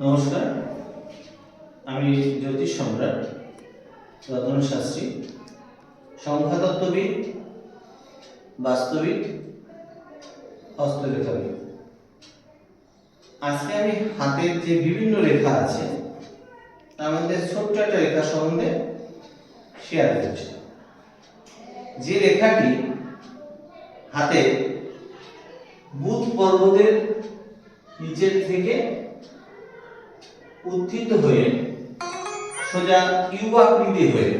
নমস্কার, আমি জ্যোতিষ সম্রাট রতন শাস্ত্রী, সংখ্যাতত্ত্ববিদ, বাস্তবিক, হস্তরেখাবিদ। আজকে আমি হাতের যে বিভিন্ন রেখা আছে তার মধ্যে ছোট্ট একটা রেখা সম্বন্ধে শেয়ার করছি। যে রেখাটি হাতে বুধ পর্বতের নিচের থেকে উত্থিত হয়ে সোজা ইউ আকৃতি হয়ে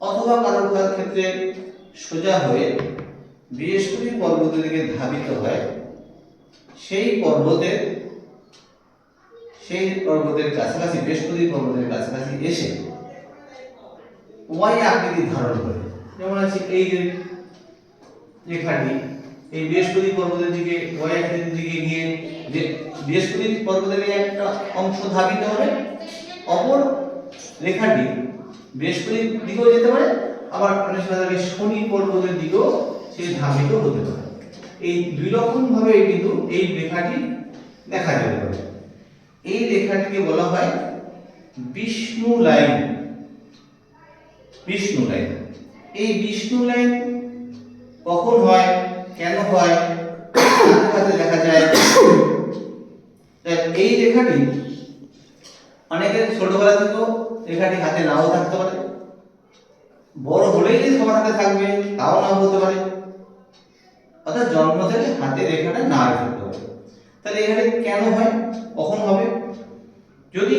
অথবা কারো ক্ষেত্রে সোজা হয়ে বৃহস্পতি পর্বতের দিকে ধাবিত হয়, সেই পর্বতের কাছাকাছি, বৃহস্পতি পর্বতের কাছাকাছি এসে ওয়াই আকৃতি ধারণ করে। যেমন আছে এই যে রেখাটি এই বৃহস্পতি পর্বতের দিকে ওয়াই আকৃতির দিকে গিয়ে বৃহস্পতি পর্বতের একটা অংশ ধাবিত হবে, অপর রেখাটি বৃহস্পতির দিকেও যেতে পারে, আবার অনেক সময় শনি পর্বতের দিকেও সে ধাবিত হতে পারে। এই দুই রকম ভাবে কিন্তু এই রেখাটি দেখা যেতে পারে। এই রেখাটিকে বলা হয় বিষ্ণু লাইন। বিষ্ণু লাইন, এই বিষ্ণু লাইন কখন হয়, কেন হয়, দেখা যায়। এই রেখাটি অনেকের ছোটবেলা থেকেও রেখাটি হাতে নাও থাকতে পারে, বড় হলেই যে সবার হাতে থাকবে তাও নাও হতে পারে, অর্থাৎ জন্ম থেকে হাতে রেখাটা না থাকতে পারে। তাহলে এখানে কেন হয়, কখন হবে? যদি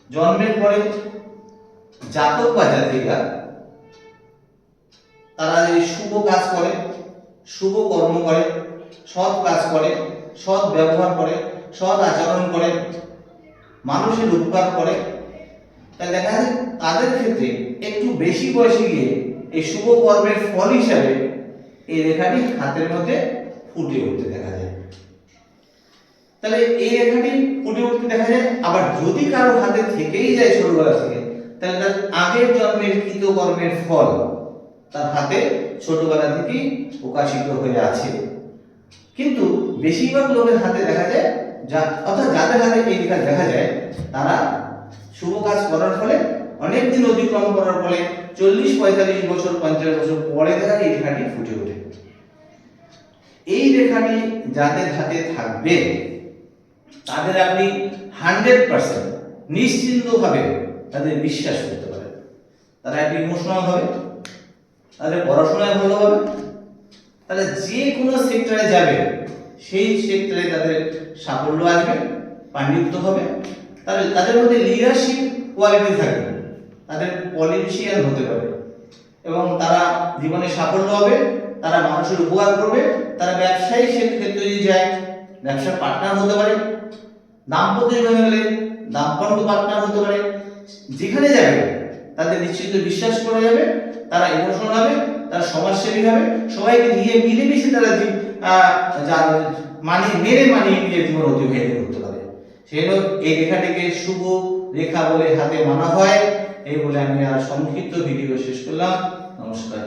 জন্মের পরে জাতক বা জাতিকা তারা যদি শুভ কাজ করে, শুভ কর্ম করে, সৎ কাজ করে, সৎ ব্যবহার করে, সৎ আচরণ করে, মানুষের উপকার করে, তাহলে দেখা যায় তাদের ক্ষেত্রে একটু বেশি বয়সে গিয়ে এই শুভ কর্মের ফল হিসাবে এই রেখাটি হাতের মধ্যে ফুটে উঠতে দেখা যায়। তাহলে এই রেখাটি ফুটে উঠতে দেখা যায়। আবার যদি কারো হাতে থেকেই যায় ছোটবেলা থেকে, তাহলে তার আগের জন্মের কৃত কর্মের ফল তার হাতে ছোটবেলা থেকেই প্রকাশিত হয়ে আছে। কিন্তু বেশিরভাগ লোকের হাতে দেখা যায়, অর্থাৎ যাদের হাতে এই রেখা দেখা যায় তারা শুভ কাজ করার ফলে অনেকদিন অতিক্রম করার ফলে 40-45 বছর 50 বছর পরে দেখা এই রেখাটি ফুটে ওঠে। এই রেখাটি যাদের হাতে থাকবে তাদের আপনি 100% নিশ্চিন্তভাবে তাদের বিশ্বাস করতে পারেন। তারা একটু ইমোশনাল হবে, তাদের পড়াশোনায় ভালো হবে, তারা যে কোনো সেক্টরে যাবে সেই সেক্টরে তাদের সাফল্য আসবে, পাণ্ডিত্য হবে, তাদের মধ্যে লিডারশিপ কোয়ালিটি থাকবে, তাদের পলিটিশিয়ান হতে পারে এবং তারা জীবনে সাফল্য হবে, তারা মানুষের উপকার করবে, তারা ব্যবসায়ী ক্ষেত্রে যদি যায় ব্যবসার পার্টনার হতে পারে, দাম্পত্য জীবনে গেলে দাম্পত্য পার্টনার হতে পারে। যেখানে যাবে তাদের নিশ্চিত বিশ্বাস করা যাবে, তারা ইমোশনাল হবে, তারা সমাজসেবী হবে, সবাইকে নিয়ে মিলেমিশে তারা মানিয়ে নিয়ে জীবন অতিবাহিত করতে পারে। সেই জন্য এই রেখাটিকে শুভ রেখা বলে হাতে মানা হয়। এই বলে আমি আর সংক্ষিপ্ত ভিডিও শেষ করলাম। নমস্কার।